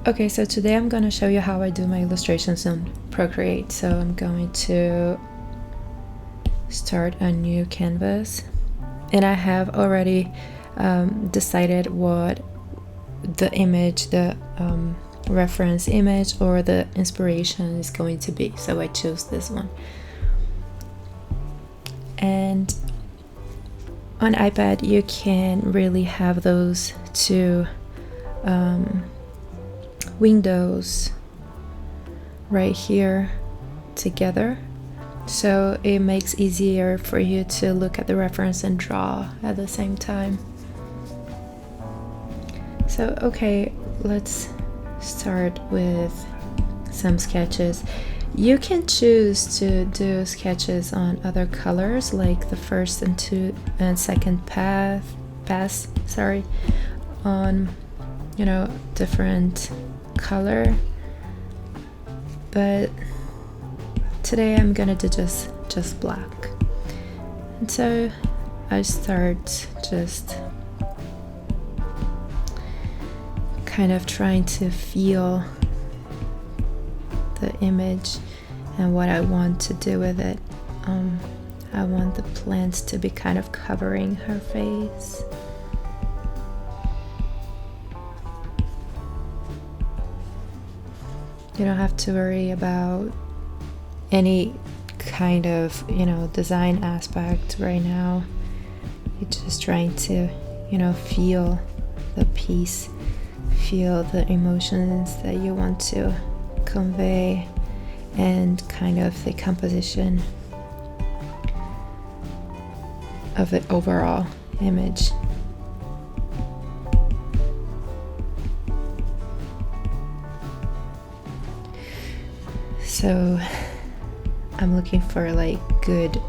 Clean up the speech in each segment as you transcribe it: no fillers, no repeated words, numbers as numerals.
Okay, so today I'm going to show you how I do my illustrations on Procreate. So I'm going to start a new canvas, and I have already decided what the image, the reference image or the inspiration is going to be. So I chose this one. And on iPad you can really have those two windows right here together, so it makes easier for you to look at the reference and draw at the same time. So okay, let's start with some sketches. You can choose to do sketches on other colors, like the first and second pass, on, you know, different color, but today I'm gonna do just black. And so I start just kind of trying to feel the image and what I want to do with it. I want the plants to be kind of covering her face. You don't have to worry about any kind of, you know, design aspect right now. You're just trying to, you know, feel the piece, feel the emotions that you want to convey, and kind of the composition of the overall image. So I'm looking for like good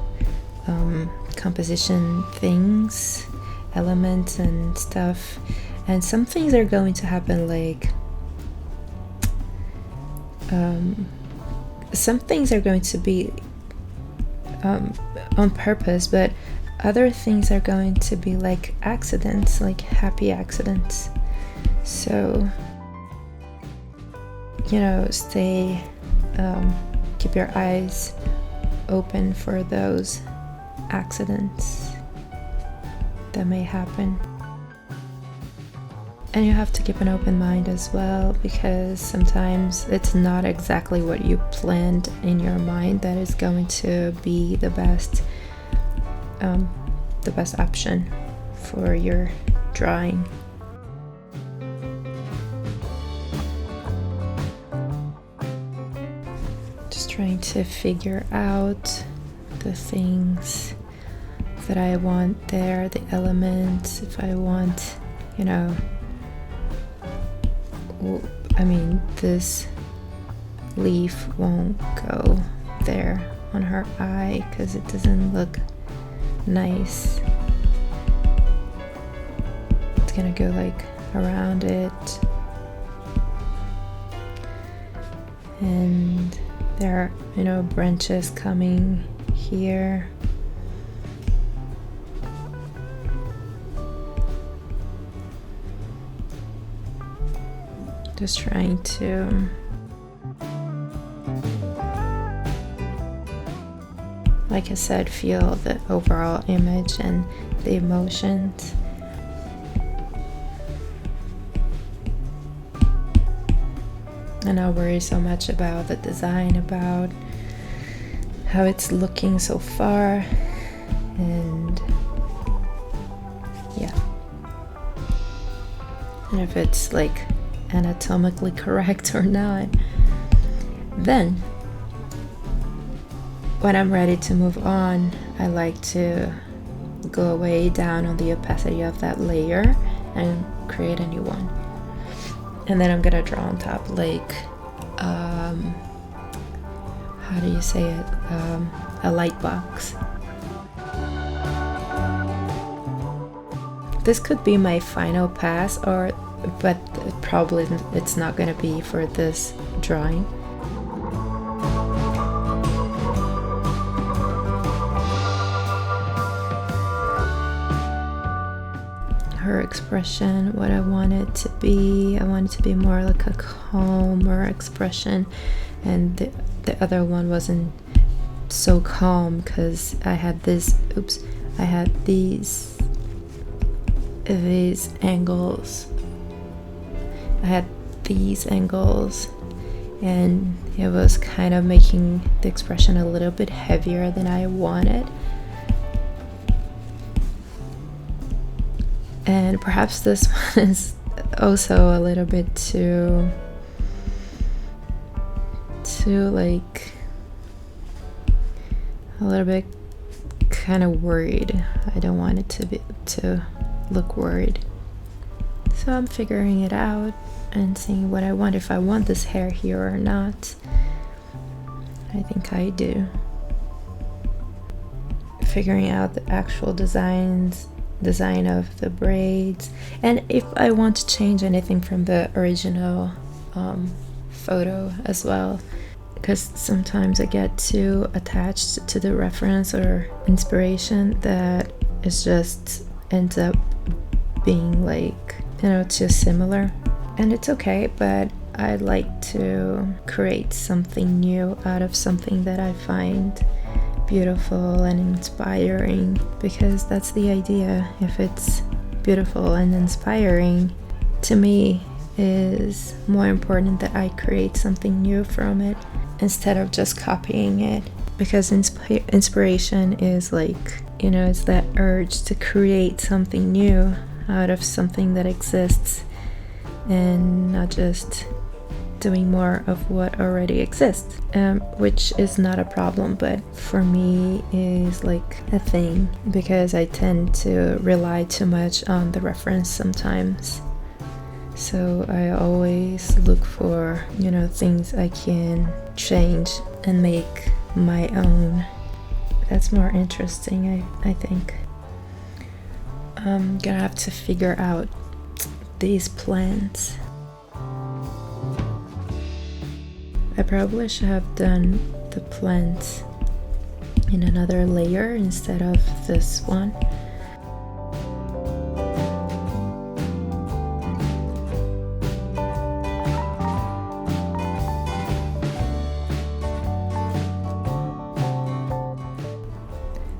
composition things, elements and stuff, and some things are going to happen, like some things are going to be on purpose, but other things are going to be like accidents, like happy accidents. So, you know, keep your eyes open for those accidents that may happen. And you have to keep an open mind as well, because sometimes it's not exactly what you planned in your mind that is going to be the best option for your drawing. Just trying to figure out the things that I want there, the elements. If I want, you know, I mean, this leaf won't go there on her eye because it doesn't look nice. It's gonna go like around it, and there are, you know, branches coming here. Just trying to like I said, feel the overall image and the emotions. And not worry so much about the design, about how it's looking so far, and yeah, and if it's like anatomically correct or not. Then when I'm ready to move on, I like to go way down on the opacity of that layer and create a new one. And then I'm gonna draw on top, like how do you say it, a light box. This could be my final pass, but probably it's not gonna be for this drawing. Her expression, what I want it to be. I want it to be more like a calmer expression, and the other one wasn't so calm because I had these angles. I had these angles, and it was kind of making the expression a little bit heavier than I wanted. And perhaps this one is also a little bit too like a little bit kind of worried. I don't want it to look worried. So I'm figuring it out and seeing what I want, if I want this hair here or not. I think I do. Figuring out the actual design of the braids, and if I want to change anything from the original photo as well, because sometimes I get too attached to the reference or inspiration that it just ends up being like, too similar. And it's okay, but I'd like to create something new out of something that I find beautiful and inspiring, because that's the idea. If it's beautiful and inspiring, to me is more important that I create something new from it instead of just copying it, because inspiration is like, it's that urge to create something new out of something that exists, and not just doing more of what already exists, which is not a problem, but for me is like a thing, because I tend to rely too much on the reference sometimes. So I always look for, things I can change and make my own. That's more interesting, I think. I'm gonna have to figure out these plants. I probably should have done the plants in another layer instead of this one.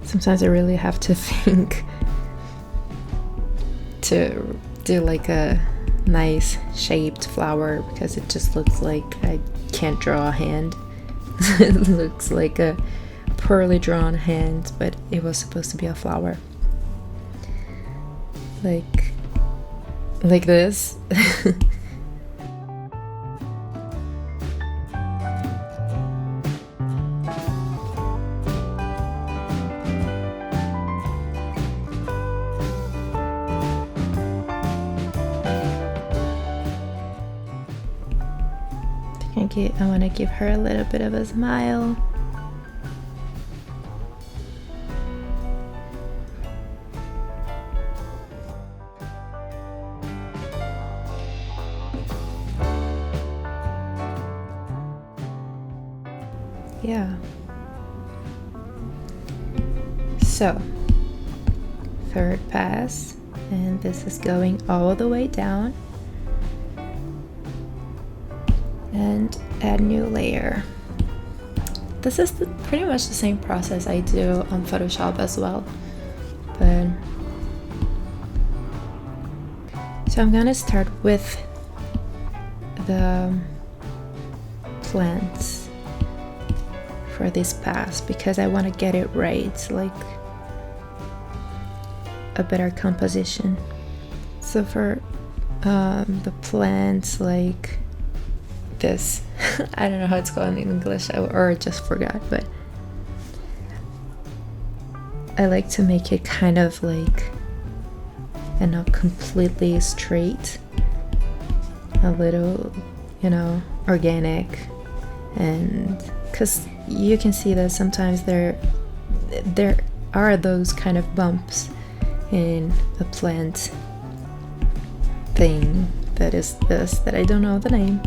Sometimes I really have to think to do like a nice shaped flower, because it just looks like I can't draw a hand. It looks like a poorly drawn hand, but it was supposed to be a flower. Like this. I want to give her a little bit of a smile. Yeah. So, third pass, and this is going all the way down. And add new layer. This is pretty much the same process I do on Photoshop as well, but so I'm gonna start with the plants for this pass, because I want to get it right, like a better composition. So for the plants like this, I don't know how it's called in English, or I just forgot, but I like to make it kind of like, and not completely straight, a little, organic, and because you can see that sometimes there are those kind of bumps in a plant thing that is this, that I don't know the name.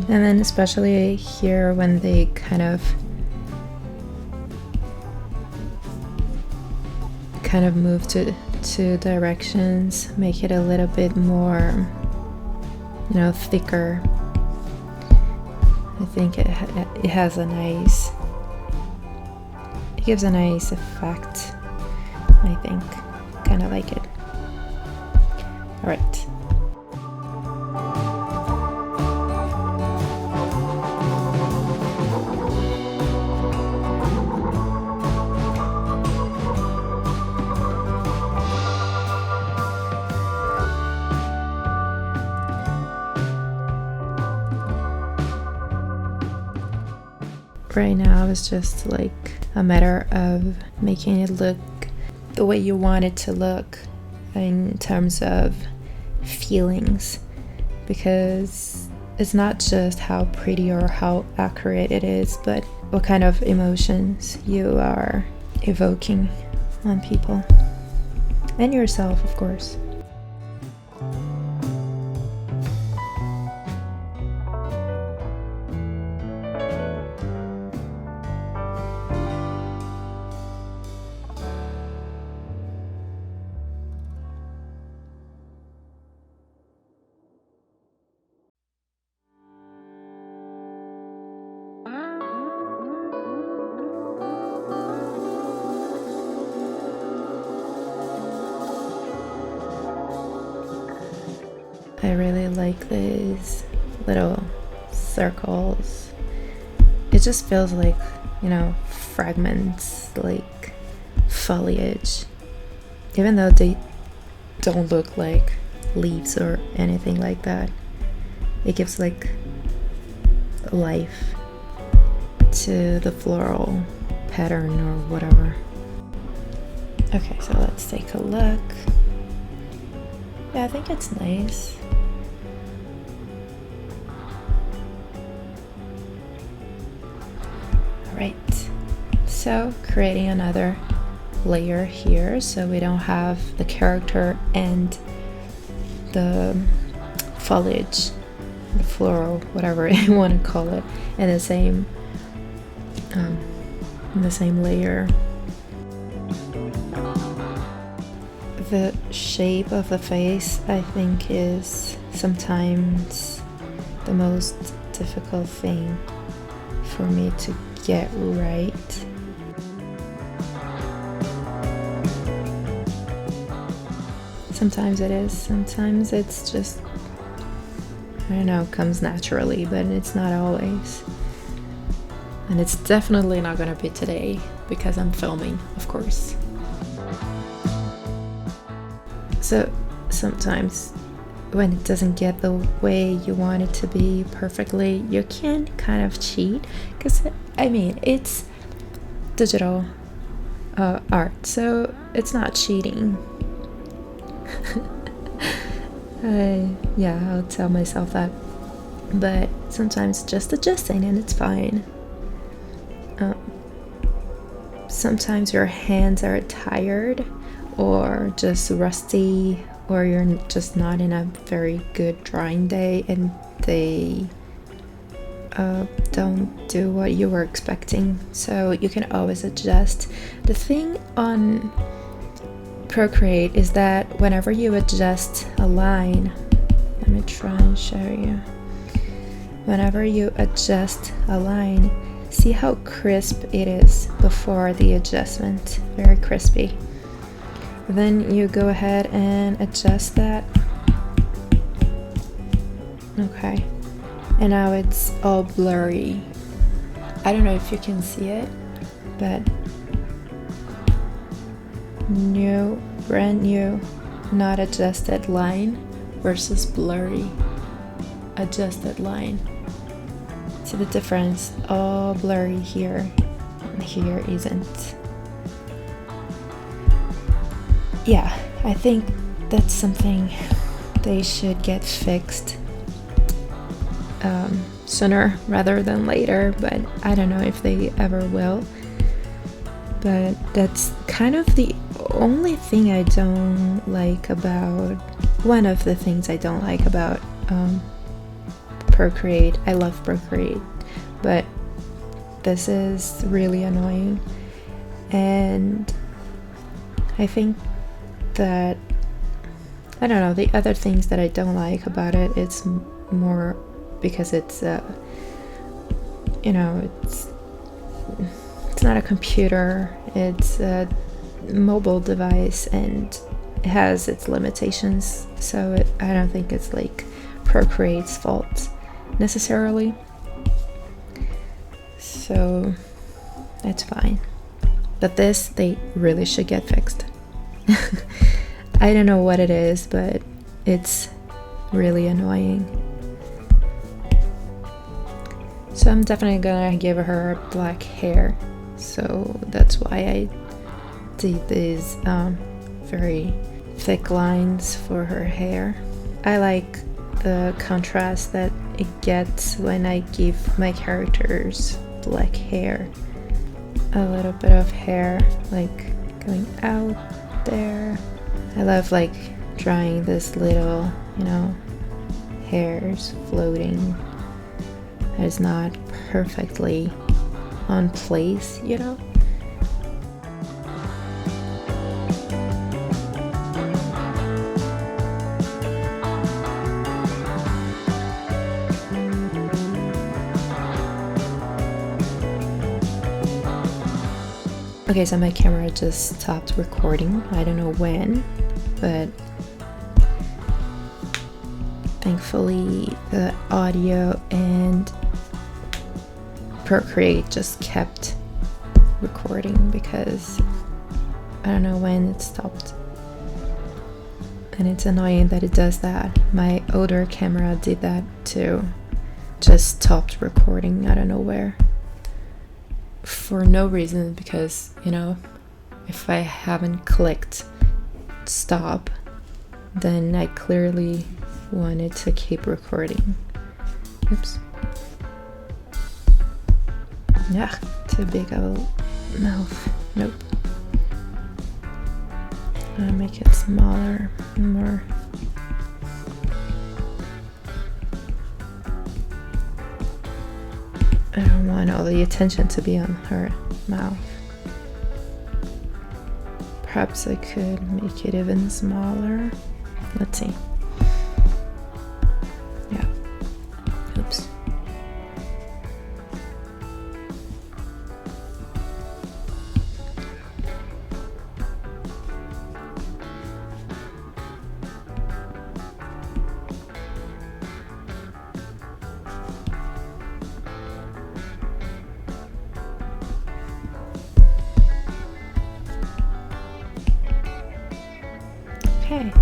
And then especially here when they kind of kind of move to two directions, make it a little bit more, thicker. I think it has a nice, it gives a nice effect, I think. Kind of like it. All right. Right now it's just like a matter of making it look the way you want it to look in terms of feelings, because it's not just how pretty or how accurate it is, but what kind of emotions you are evoking on people and yourself, of course. I really like these little circles. It just feels like, fragments, like foliage. Even though they don't look like leaves or anything like that, it gives like life to the floral pattern or whatever. Okay, so let's take a look. Yeah, I think it's nice. Right, so creating another layer here so we don't have the character and the foliage, the floral, whatever you want to call it, in the same layer. The shape of the face, I think, is sometimes the most difficult thing for me to get right. Sometimes it is, sometimes it's just, I don't know, comes naturally, but it's not always. And it's definitely not gonna be today because I'm filming, of course. So sometimes when it doesn't get the way you want it to be perfectly, you can kind of cheat, because it's digital art, so it's not cheating. I'll tell myself that, but sometimes just adjusting and it's fine. Sometimes your hands are tired or just rusty, or you're just not in a very good drawing day and they don't do what you were expecting, so you can always adjust. The thing on Procreate is that whenever you adjust a line, let me try and show you. Whenever you adjust a line, see how crisp it is before the adjustment, very crispy. Then you go ahead and adjust that. Okay, and now it's all blurry. I don't know if you can see it, but new, brand new, not adjusted line versus blurry adjusted line. See the difference? All blurry here, and here isn't. Yeah, I think that's something they should get fixed sooner rather than later, but I don't know if they ever will. But that's kind of the only thing I don't like about, one of the things I don't like about Procreate. I love Procreate, but this is really annoying. And I think that, I don't know, the other things that I don't like about it, it's more because it's you know, it's not a computer, it's a mobile device and it has its limitations, so I don't think it's like Procreate's fault necessarily, so that's fine. But this, they really should get fixed. I don't know what it is, but it's really annoying. So I'm definitely gonna give her black hair, so that's why I did these very thick lines for her hair. I like the contrast that it gets when I give my characters black hair. A little bit of hair like going out there. I love like drawing this little, you know, hairs floating. It's not perfectly on place, you know. Okay, so my camera just stopped recording. I don't know when, but thankfully the audio and Procreate just kept recording because I don't know when it stopped. And it's annoying that it does that. My older camera did that too. Just stopped recording out of nowhere. For no reason, because, you know, if I haven't clicked stop, then I clearly wanted to keep recording. Oops. Yeah, too big of a mouth. Nope. I'll make it smaller and more. I don't want all the attention to be on her mouth. Perhaps I could make it even smaller. Let's see. Yeah. Oops. Okay.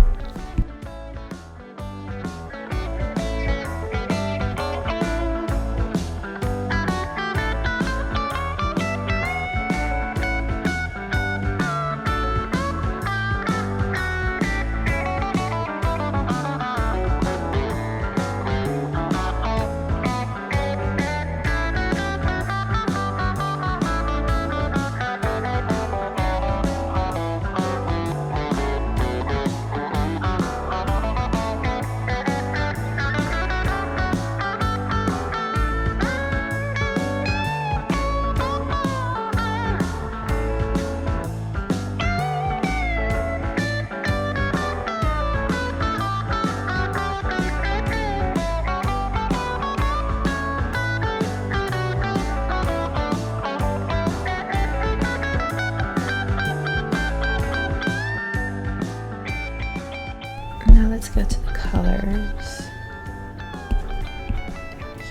Now let's go to the colors.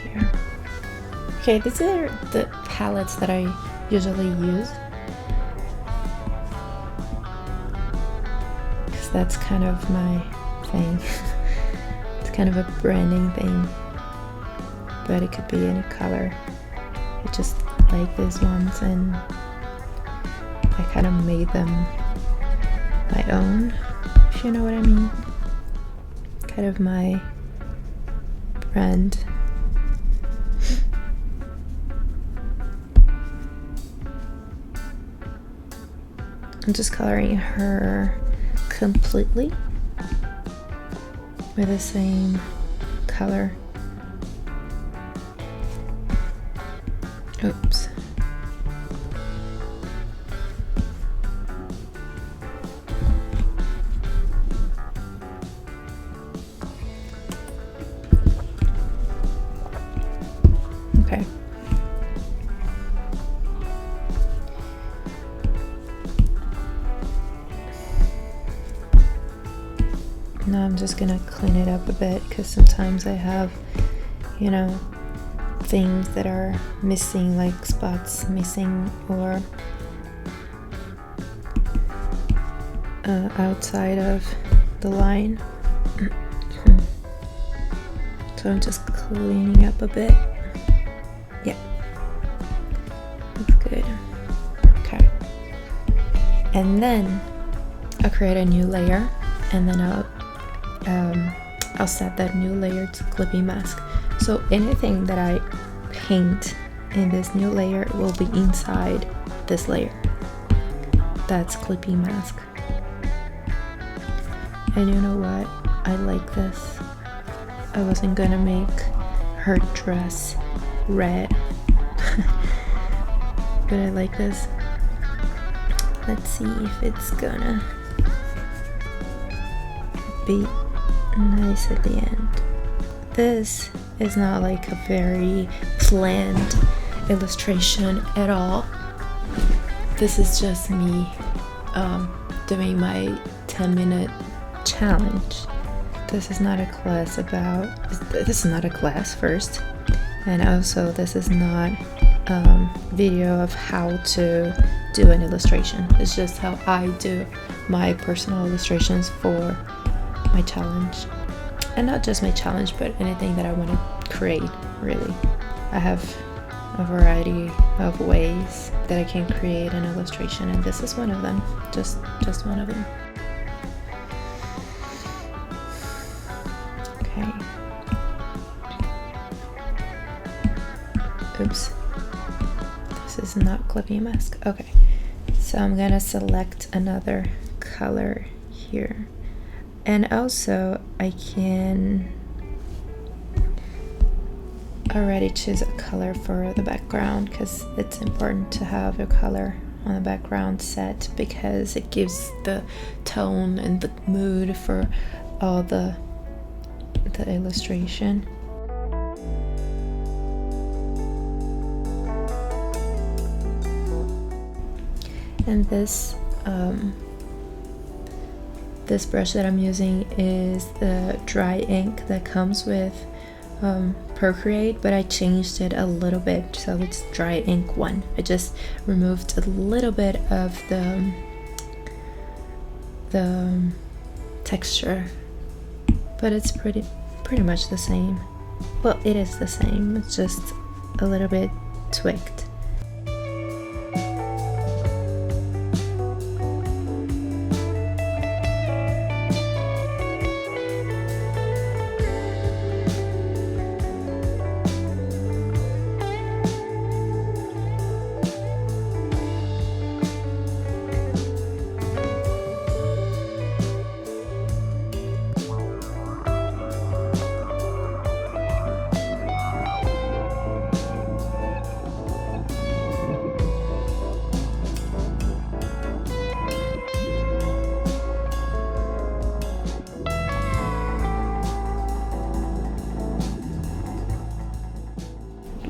Here. Okay, these are the palettes that I usually use, because that's kind of my thing. It's kind of a branding thing, but it could be any color. I just like these ones and I kind of made them my own, if you know what I mean. Kind of my brand. I'm just coloring her completely with the same color. Oops. Now I'm just gonna clean it up a bit because sometimes I have, you know, things that are missing, like spots missing or outside of the line. So I'm just cleaning up a bit. Yeah, that's good. Okay, and then I'll create a new layer, and then I'll set that new layer to clippy mask. So anything that I paint in this new layer will be inside this layer. That's clippy mask. And you know what? I like this. I wasn't gonna make her dress red, but I like this. Let's see if it's gonna be nice at the end. This is not like a very planned illustration at all. This is just me doing my 10-minute challenge. This is not a class first, and also this is not video of how to do an illustration. It's just how I do my personal illustrations for my challenge, and not just my challenge, but anything that I want to create. Really, I have a variety of ways that I can create an illustration, and this is one of them. Just one of them. Okay. Oops. This is not clipping mask. Okay. So I'm gonna select another color here. And also I can already choose a color for the background, because it's important to have a color on the background set, because it gives the tone and the mood for all the illustration. And this brush that I'm using is the dry ink that comes with Procreate, but I changed it a little bit, so it's dry ink 1. I just removed a little bit of the texture, but it's pretty much the same. Well, it is the same, it's just a little bit tweaked.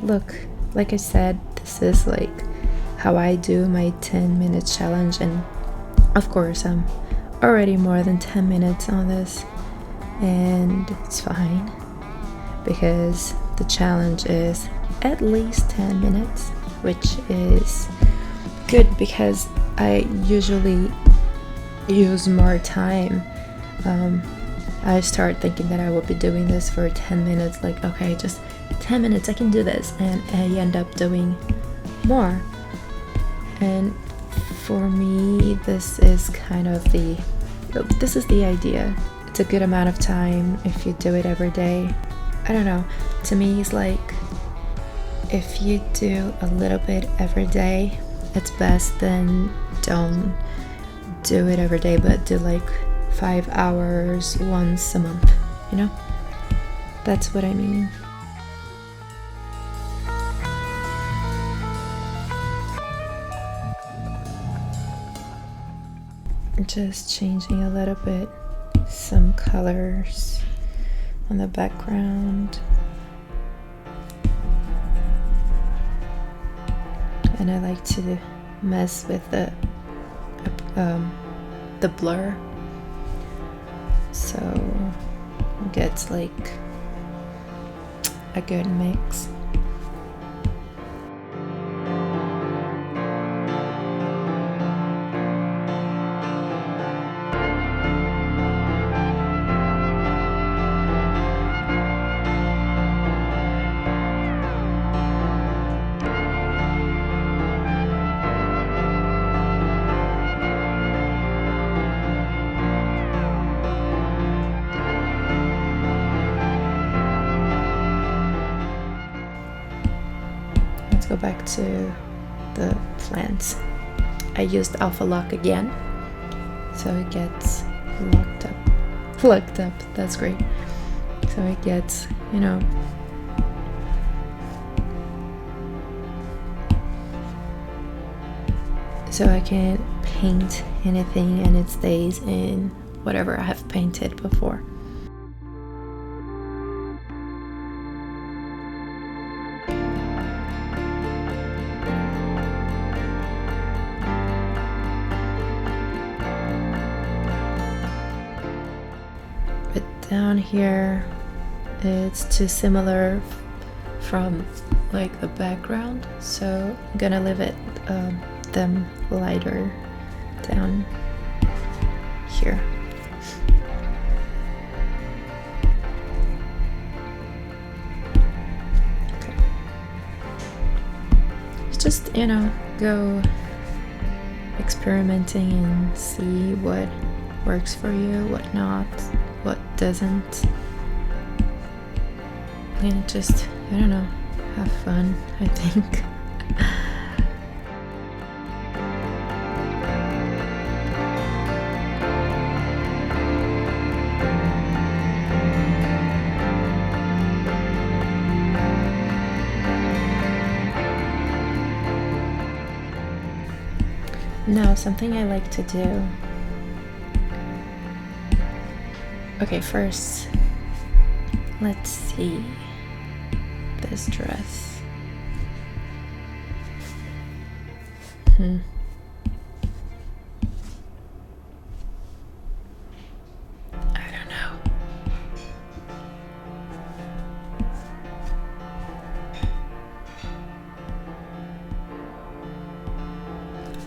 Look, like I said, this is like how I do my 10-minute challenge, and of course I'm already more than 10 minutes on this, and it's fine because the challenge is at least 10 minutes, which is good because I usually use more time. I start thinking that I will be doing this for 10 minutes, like, okay, just 10 minutes, I can do this, and I end up doing more. And for me, this is kind of the idea. It's a good amount of time if you do it every day. I don't know, to me it's like if you do a little bit every day, it's best than don't do it every day, but do like 5 hours once a month, you know? That's what I mean. Just changing a little bit, some colors on the background. And I like to mess with the blur. so it gets like a good mix. Let's go back to the plants. I used Alpha Lock again, so it gets locked up. That's great. So it gets, you know, so I can paint anything and it stays in whatever I have painted before. Down here it's too similar from like the background, so I'm gonna leave it them lighter down here. Okay. It's just, you know, go experimenting and see what works for you, what not, what doesn't, and just, I don't know, have fun, I think. Now, something I like to do. Okay, first, let's see this dress. I don't know.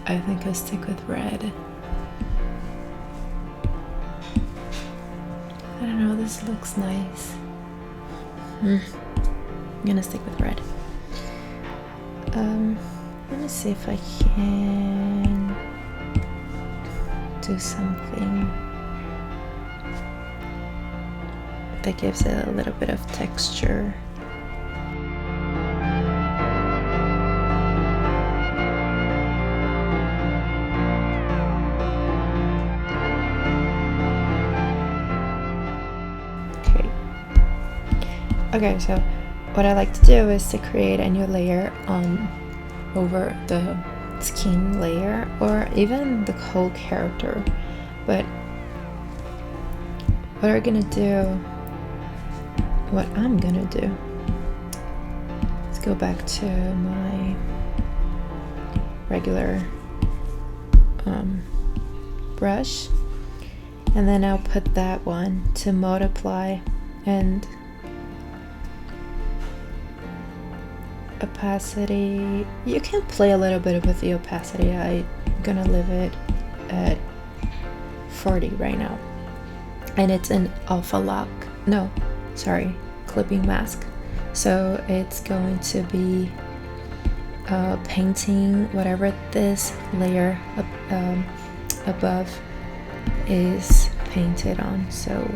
I think I'll stick with red. I don't know, this looks nice. I'm gonna stick with red. Let me see if I can do something that gives it a little bit of texture. Okay, so what I like to do is to create a new layer over the skin layer, or even the whole character. But what I'm gonna do, let's go back to my regular brush, and then I'll put that one to multiply and opacity. You can play a little bit with the opacity. I'm gonna leave it at 40 right now, and it's an Alpha Lock, no, sorry, clipping mask, so it's going to be painting whatever this layer above is painted on. So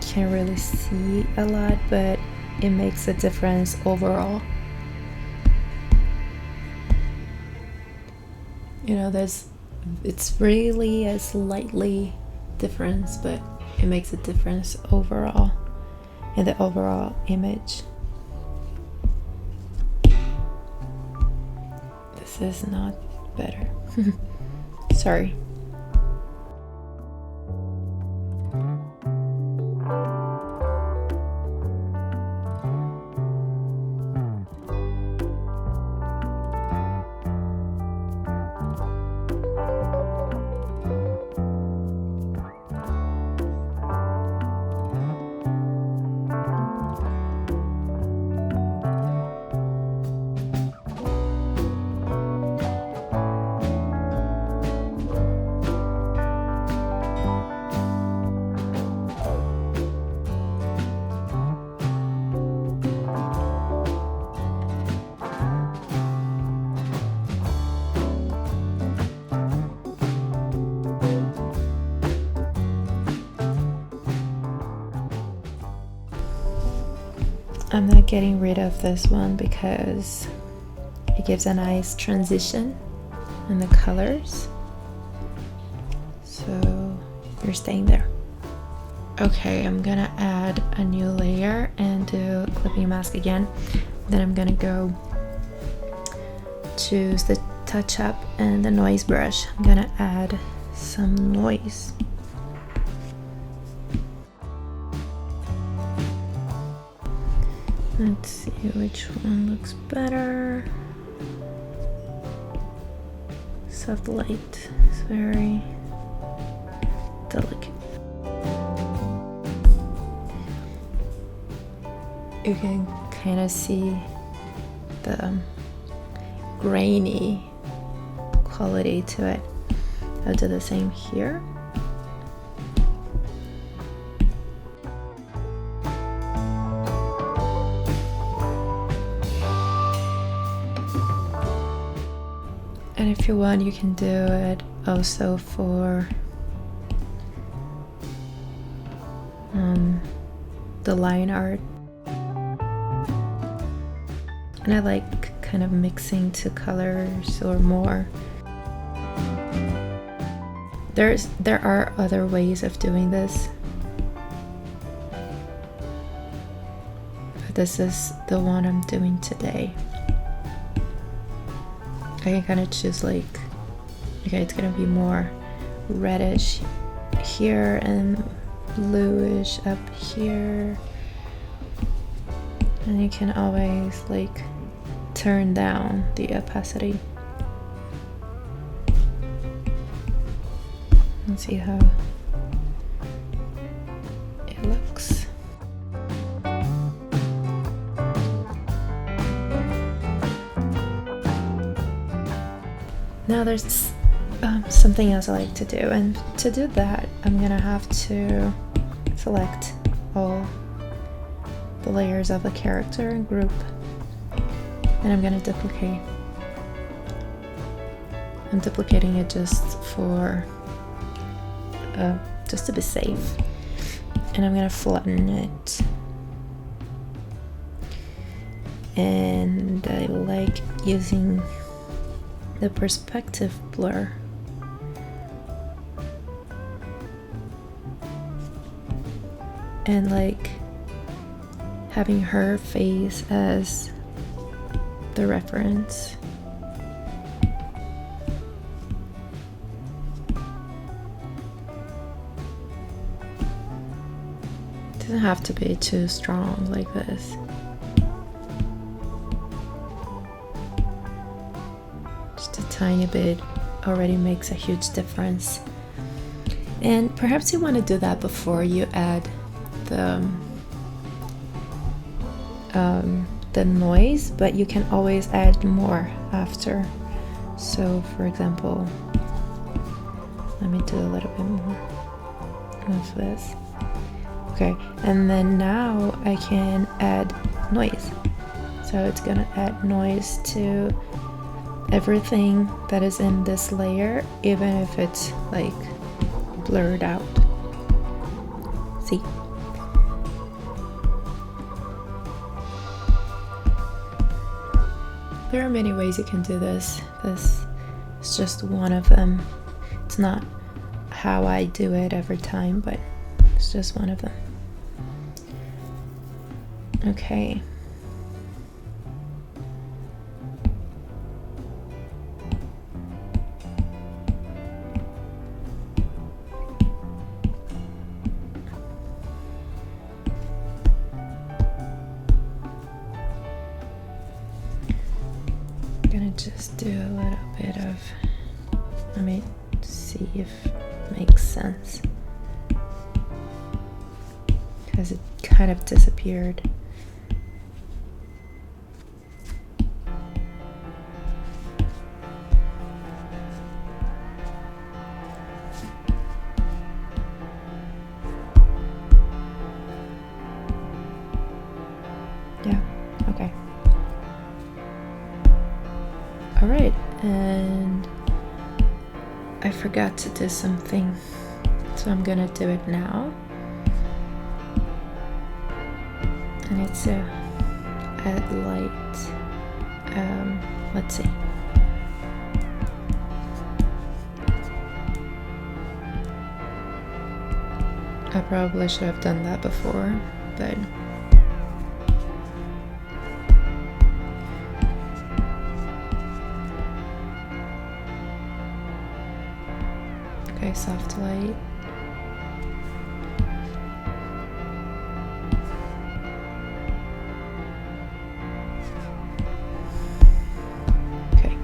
can't really see a lot, but it makes a difference overall. You know, it's really a slightly difference, but it makes a difference overall in the overall image. This is not better. Sorry. I'm not getting rid of this one because it gives a nice transition in the colors, so you're staying there. Okay, I'm gonna add a new layer and do clipping mask again. Then I'm gonna go choose the touch up and the noise brush. I'm gonna add some noise. Let's see which one looks better. Soft light is very delicate. You can kind of see the grainy quality to it. I'll do the same here. And if you want, you can do it also for the line art. And I like kind of mixing two colors or more. There are other ways of doing this, but this is the one I'm doing today. I can kind of choose like, okay, it's gonna be more reddish here and bluish up here, and you can always like turn down the opacity. Let's see how it looks. Now there's something else I like to do, and to do that I'm gonna have to select all the layers of the character and group, and I'm gonna duplicate. I'm duplicating it just for just to be safe, and I'm gonna flatten it. And I like using the perspective blur. And like having her face as the reference. It doesn't have to be too strong like this. Just a tiny bit already makes a huge difference. And perhaps you want to do that before you add the noise, but you can always add more after. So for example, let me do a little bit more of this. Okay, and then now I can add noise. So it's gonna add noise to everything that is in this layer, even if it's like blurred out. See? There are many ways you can do this. This is just one of them. It's not how I do it every time, but it's just one of them. Okay. I'm gonna just do a little bit of, let me see if it makes sense, because it kind of disappeared. Yeah, okay. All right, and I forgot to do something, so I'm gonna do it now. And it's a add light. Let's see. I probably should have done that before, but okay, soft light. Okay.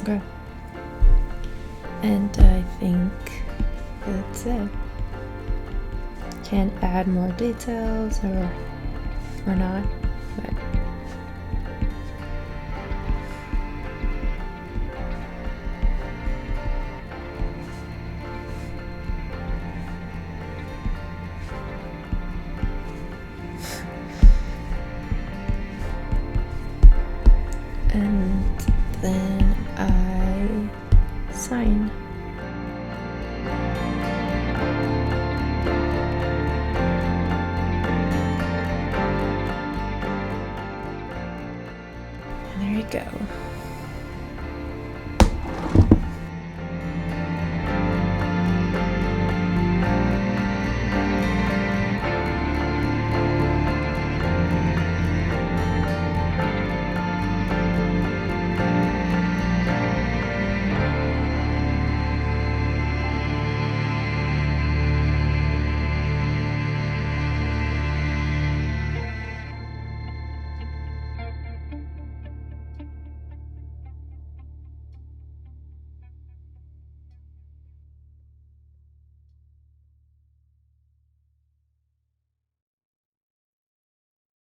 Okay. And I think that's it. Can't add more details or not, but and then I sign. And there you go.